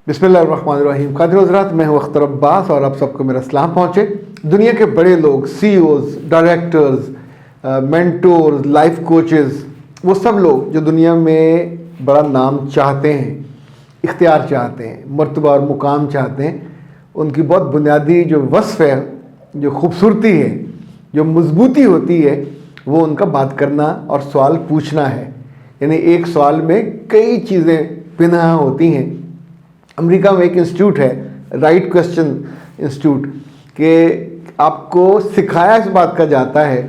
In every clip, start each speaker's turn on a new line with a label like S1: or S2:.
S1: बिस्मिल्लाहिर्रहमानिर्रहीम। क़ादिर हज़रात, मैं हूँ अख्तर अब्बास और आप सबको मेरा सलाम पहुँचे। दुनिया के बड़े लोग, CEOs, directors, mentors, life coaches, वो सब लोग जो दुनिया में बड़ा नाम चाहते हैं, इख्तियार चाहते हैं, मर्तबा और मुकाम चाहते हैं, उनकी बहुत बुनियादी जो वस्फ़ है, जो खूबसूरती है, जो मजबूती होती है, वो उनका बात करना और सवाल पूछना है। यानी एक सवाल में कई चीज़ें पिनहा होती हैं। अमेरिका में एक इंस्टीट्यूट है, राइट क्वेश्चन इंस्टीट्यूट, कि आपको सिखाया इस बात का जाता है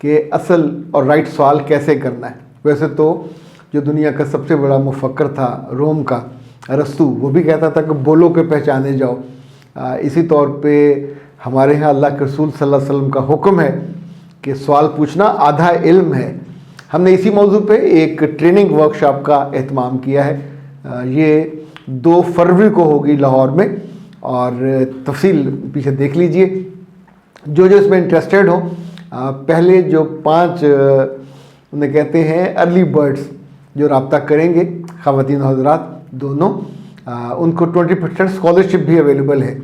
S1: कि असल और राइट सवाल कैसे करना है। वैसे तो जो दुनिया का सबसे बड़ा मुफक्कर था रोम का, अरस्तु, वो भी कहता था कि बोलो के पहचाने जाओ। इसी तौर पे हमारे यहाँ अल्लाह के रसूल सल्लल्लाहु अलैहि वसल्लम का हुक्म है कि सवाल पूछना आधा इल्म है। हमने इसी मौजू पे एक ट्रेनिंग वर्कशॉप का एहतमाम किया है। ये 2 फरवरी को होगी लाहौर में, और तफसील पीछे देख लीजिए। जो जो इसमें इंटरेस्टेड हो, पहले जो 5 उन्हें कहते हैं अर्ली बर्ड्स जो रब्ता करेंगे, ख़वातीन हज़रात दोनों, उनको 20% स्कॉलरशिप भी अवेलेबल है।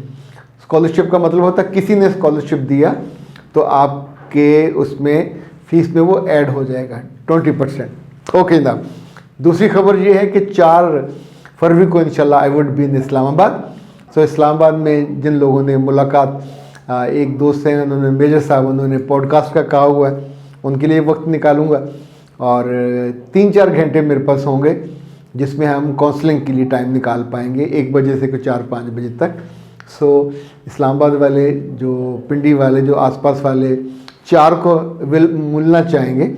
S1: स्कॉलरशिप का मतलब होता है किसी ने स्कॉलरशिप दिया तो आपके उसमें फ़ीस में वो ऐड हो जाएगा 20%। ओके ना। दूसरी खबर ये है कि 4 फरवरी को इंशाल्लाह I would be in Islamabad. So Islamabad में जिन लोगों ने मुलाकात, एक दोस्त हैं उन्होंने, मेजर साहब, उन्होंने पॉडकास्ट का कहा हुआ है, उनके लिए वक्त निकालूंगा और 3-4 घंटे मेरे पास होंगे जिसमें हम काउंसलिंग के लिए टाइम निकाल पाएंगे 1 बजे से 4-5 बजे तक। सो इस्लामाबाद वाले, जो पिंडी वाले, जो आसपास वाले 4 को मिलना चाहेंगे,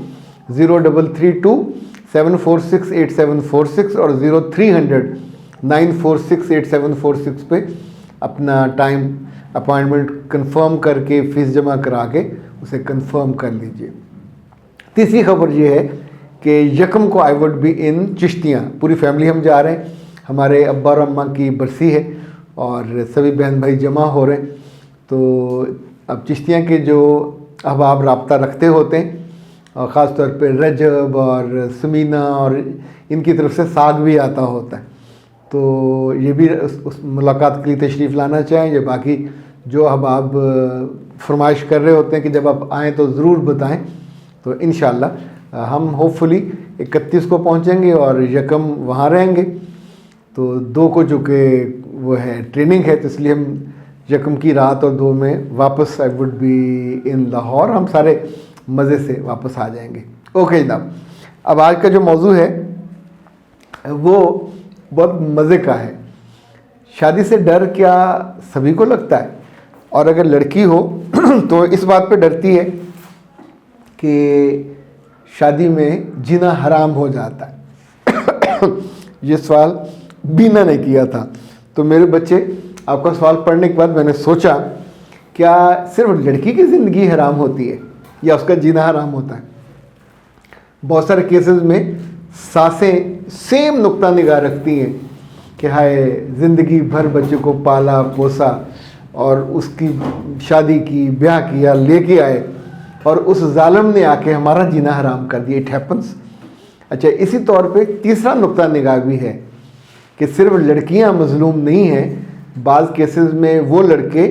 S1: 0327468746 और 03009468 पे अपना टाइम अपॉइंटमेंट कंफर्म करके फ़ीस जमा करा के उसे कंफर्म कर लीजिए। तीसरी खबर ये है कि यकम को आई वुड बी इन चिश्तियाँ। पूरी फैमिली हम जा रहे हैं। हमारे अब्बा और अम्मा की बरसी है और सभी बहन भाई जमा हो रहे हैं। तो अब चिश्तियाँ के जो अहबाब रब्ता रखते होते हैं, और ख़ास तौर पे रजब और समीना और इनकी तरफ से साग भी आता होता है, तो ये भी उस मुलाकात के लिए तशरीफ़ लाना चाहेंगे। बाकी जो अहबाब फरमाइश कर रहे होते हैं कि जब आप आएँ तो ज़रूर बताएं, तो इंशाअल्लाह हम होपफुली 31 को पहुँचेंगे और यकम वहाँ रहेंगे। तो 2 को जो कि वो है ट्रेनिंग है, तो इसलिए हम यकम की रात और 2 में वापस आई वुड बी इन लाहौर। हम सारे मज़े से वापस आ जाएंगे। ओके जनाब, अब आज का जो मौजू है वो बहुत मज़े का है। शादी से डर क्या सभी को लगता है, और अगर लड़की हो तो इस बात पे डरती है कि शादी में जीना हराम हो जाता है। ये सवाल बीना ने किया था। तो मेरे बच्चे, आपका सवाल पढ़ने के बाद मैंने सोचा, क्या सिर्फ लड़की की ज़िंदगी हराम होती है या उसका जीना हराम होता है? बहुत सारे केसेस में सासें सेम नुक्ता निगाह रखती हैं कि हाय, ज़िंदगी भर बच्चे को पाला पोसा और उसकी शादी की, ब्याह किया, लेके आए, और उस जालिम ने आके हमारा जीना हराम कर दिया। It happens. अच्छा, इसी तौर पे तीसरा नुक्ता निगाह भी है कि सिर्फ लड़कियां मजलूम नहीं हैं। बाज़ केसेस में वो लड़के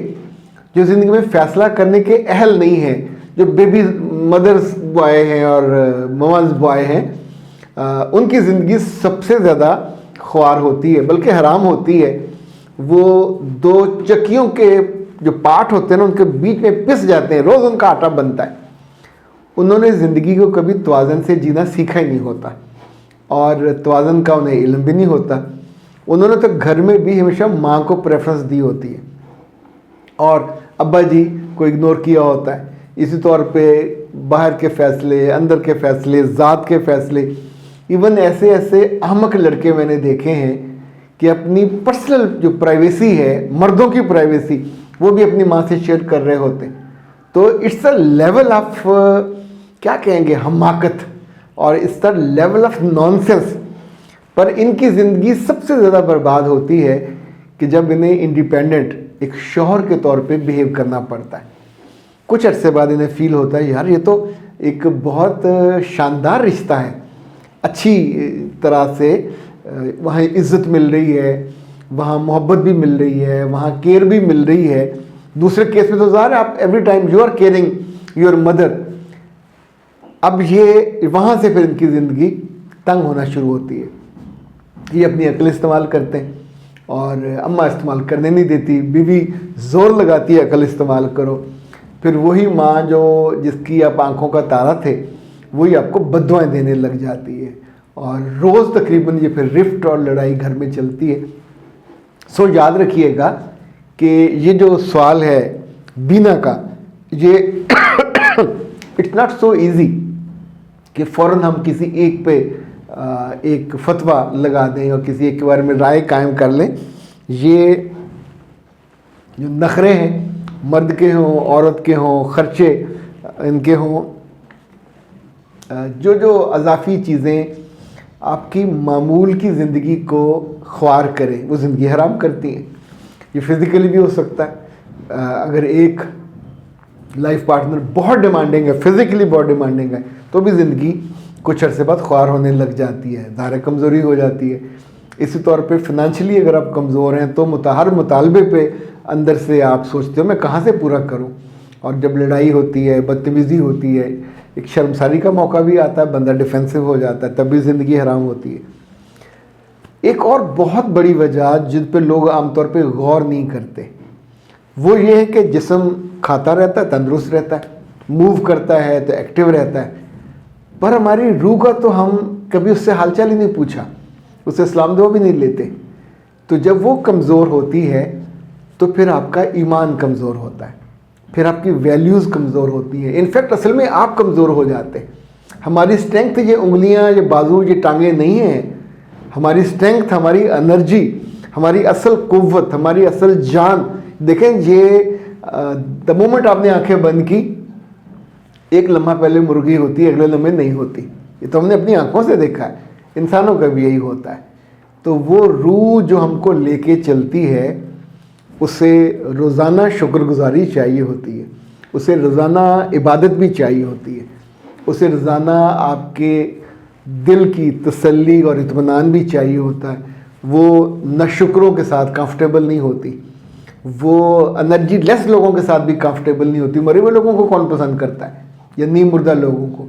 S1: जो ज़िंदगी में फ़ैसला करने के अहल नहीं हैं, जो बेबी मदर्स बॉय हैं और ममाज बॉय हैं, उनकी ज़िंदगी सबसे ज़्यादा ख्वार होती है, बल्कि हराम होती है। वो 2 चक्कियों के जो पार्ट होते हैं ना, उनके बीच में पिस जाते हैं, रोज़ उनका आटा बनता है। उन्होंने ज़िंदगी को कभी तवाज़न से जीना सीखा ही नहीं होता, और तवाज़न का उन्हें इल्म भी नहीं होता। उन्होंने तो घर में भी हमेशा माँ को प्रेफरेंस दी होती है और अब्बा जी को इग्नोर किया होता है। इसी तौर पे बाहर के फ़ैसले, अंदर के फ़ैसले, ज़ात के फ़ैसले, इवन ऐसे ऐसे अहमक लड़के मैंने देखे हैं कि अपनी पर्सनल जो प्राइवेसी है, मर्दों की प्राइवेसी, वो भी अपनी माँ से शेयर कर रहे होते हैं। तो इट्स अ लेवल ऑफ, क्या कहेंगे, हमाकत, और it's a level of nonsense. पर इनकी ज़िंदगी सबसे ज़्यादा बर्बाद होती है कि जब इन्हें इंडिपेंडेंट एक शौहर के तौर पे बिहेव करना पड़ता है। कुछ अरसे बाद इन्हें फ़ील होता है, यार ये तो एक बहुत शानदार रिश्ता है, अच्छी तरह से वहाँ इज़्ज़त मिल रही है, वहाँ मोहब्बत भी मिल रही है, वहाँ केयर भी मिल रही है। दूसरे केस में तो ज़ाहिर है आप every time you are caring your mother. अब ये वहाँ से फिर इनकी ज़िंदगी तंग होना शुरू होती है। ये अपनी अक्ल इस्तेमाल करते हैं और अम्मा इस्तेमाल करने नहीं देती, बीवी ज़ोर लगाती है अक्ल इस्तेमाल करो। फिर वही माँ जो जिसकी आप आंखों का तारा थे वही आपको बद्दुआएं देने लग जाती है और रोज़ तकरीबन ये फिर रिफ्ट और लड़ाई घर में चलती है। सो याद रखिएगा कि ये जो सवाल है बीना का, ये इट्स नॉट सो इजी कि फ़ौरन हम किसी एक पे एक फतवा लगा दें और किसी एक के बारे में राय कायम कर लें। ये जो नखरे हैं, मर्द के हों औरत के हों, ख़र्चे इनके हों, जो जो अज़ाफ़ी चीज़ें आपकी मामूल की ज़िंदगी को ख्वार करें वो ज़िंदगी हराम करती हैं। ये फिज़िकली भी हो सकता है। अगर एक लाइफ पार्टनर बहुत डिमांडिंग है, फिज़िकली बहुत डिमांडिंग है, तो भी ज़िंदगी कुछ अरसे बाद ख्वार होने लग जाती है, ज़ाहिर कमज़ोरी हो जाती है। इसी तौर पे फ़िनंशियली अगर आप कमज़ोर हैं तो हर मुतालबे पे अंदर से आप सोचते हो मैं कहाँ से पूरा करूँ। और जब लड़ाई होती है, बदतमीज़ी होती है, एक शर्मसारी का मौका भी आता है, बंदा डिफेंसिव हो जाता है, तब भी ज़िंदगी हराम होती है। एक और बहुत बड़ी वजह जिन पे लोग आमतौर पे गौर नहीं करते वो ये है कि जिस्म खाता रहता है, तंदुरुस्त रहता है, मूव करता है तो एक्टिव रहता है, पर हमारी रूह का तो हम कभी उससे हालचाल ही नहीं पूछा, उससे सलाम दुआ भी नहीं लेते। तो जब वो कमज़ोर होती है तो फिर आपका ईमान कमज़ोर होता है, फिर आपकी वैल्यूज़ कमज़ोर होती हैं। इनफैक्ट असल में आप कमज़ोर हो जाते हैं। हमारी स्ट्रेंथ ये उंगलियां, ये बाजू, ये टांगें नहीं हैं। हमारी स्ट्रेंथ, हमारी एनर्जी, हमारी असल कुव्वत, हमारी असल जान, देखें ये द मोमेंट आपने आंखें बंद की, एक लम्हा पहले मुर्गी होती है, अगले लम्हे नहीं होती। ये तो हमने अपनी आंखों से देखा है, इंसानों का भी यही होता है। तो वो रूह जो हमको लेके चलती है उसे रोज़ाना शुक्रगुजारी चाहिए होती है, उसे रोज़ाना इबादत भी चाहिए होती है, उसे रोज़ाना आपके दिल की तसल्ली और इत्मीनान भी चाहिए होता है। वो नाशुक्रों के साथ कंफर्टेबल नहीं होती, वो एनर्जी लेस लोगों के साथ भी कंफर्टेबल नहीं होती। मरे हुए लोगों को कौन पसंद करता है या नीम मुर्दा लोगों को?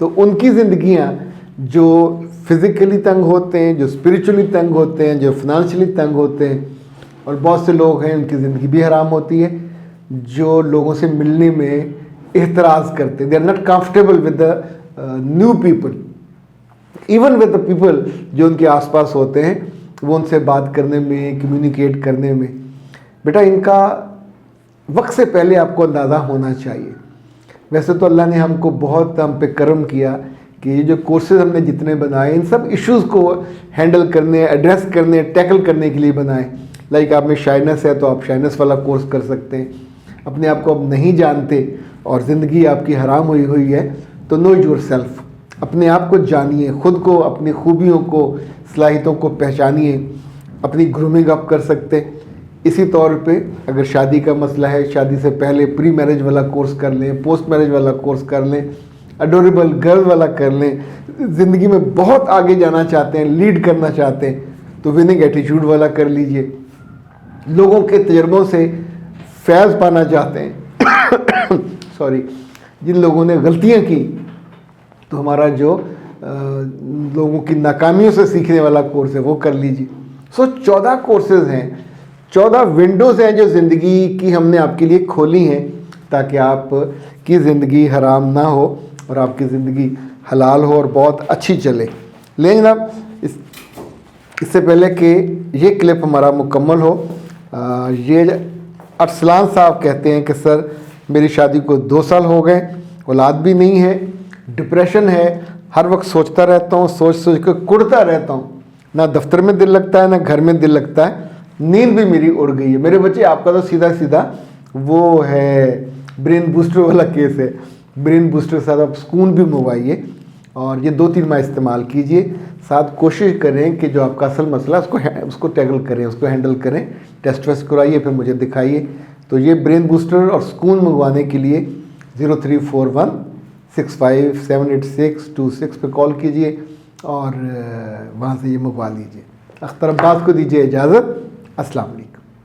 S1: तो उनकी ज़िंदगियाँ जो फिज़िकली तंग होते हैं, जो स्पिरिचुअली तंग होते हैं, जो फिनंशियली तंग होते हैं, और बहुत से लोग हैं उनकी ज़िंदगी भी हराम होती है जो लोगों से मिलने में एतराज़ करते हैं। They are not comfortable with the new people, even with the people जो उनके आसपास होते हैं, वो उनसे बात करने में, कम्युनिकेट करने में। बेटा इनका वक्त से पहले आपको अंदाज़ा होना चाहिए। वैसे तो अल्लाह ने हमको बहुत हम पे करम किया कि ये जो कोर्सेज हमने जितने बनाए इन सब इश्यूज़ को हैंडल करने, एड्रेस करने, टैकल करने के लिए बनाए। लाइक आप में शाइनेस है तो आप शाइनेस वाला कोर्स कर सकते हैं। अपने आप को अब नहीं जानते और ज़िंदगी आपकी हराम हुई हुई है तो नो योर सेल्फ, अपने आप को जानिए, ख़ुद को, अपनी खूबियों को, सलाहियतों को पहचानिए, अपनी ग्रूमिंग अप कर सकते। इसी तौर पे अगर शादी का मसला है, शादी से पहले प्री मैरिज वाला कोर्स कर लें, पोस्ट मैरिज वाला कोर्स कर लें, अडोरेबल गर्ल वाला कर लें। ज़िंदगी में बहुत आगे जाना चाहते हैं, लीड करना चाहते हैं तो विनिंग एटीट्यूड वाला कर लीजिए। लोगों के तजर्बों से फैज़ पाना चाहते हैं सॉरी, जिन लोगों ने गलतियां की तो हमारा जो लोगों की नाकामियों से सीखने वाला कोर्स है वो कर लीजिए। सो 14 कोर्सेज हैं, 14 विंडोज़ हैं जो ज़िंदगी की हमने आपके लिए खोली हैं ताकि आपकी ज़िंदगी हराम ना हो और आपकी ज़िंदगी हलाल हो और बहुत अच्छी चले। लेकिन जनाब इससे पहले कि ये क्लिप हमारा मुकम्मल हो, ये अरसलान साहब कहते हैं कि सर मेरी शादी को 2 साल हो गए, औलाद भी नहीं है, डिप्रेशन है, हर वक्त सोचता रहता हूँ, सोच सोच कर कुड़ता रहता हूँ, ना दफ्तर में दिल लगता है ना घर में दिल लगता है, नींद भी मेरी उड़ गई है। मेरे बच्चे आपका तो सीधा सीधा वो है ब्रेन बूस्टर वाला केस है। ब्रेन बूस्टर के साथ आप सुकून भी मंगवाइए और ये 2-3 माह इस्तेमाल कीजिए। साथ कोशिश करें कि जो आपका असल मसला उसको टैकल करें, उसको हैंडल करें, टेस्ट वेस्ट कराइए, फिर मुझे दिखाइए। तो ये ब्रेन बूस्टर और सुकून मंगवाने के लिए 0341657826 पे कॉल कीजिए और वहाँ से ये मंगवा लीजिए। अख्तर अब्बास को दीजिए इजाज़त। अस्सलाम वालेकुम।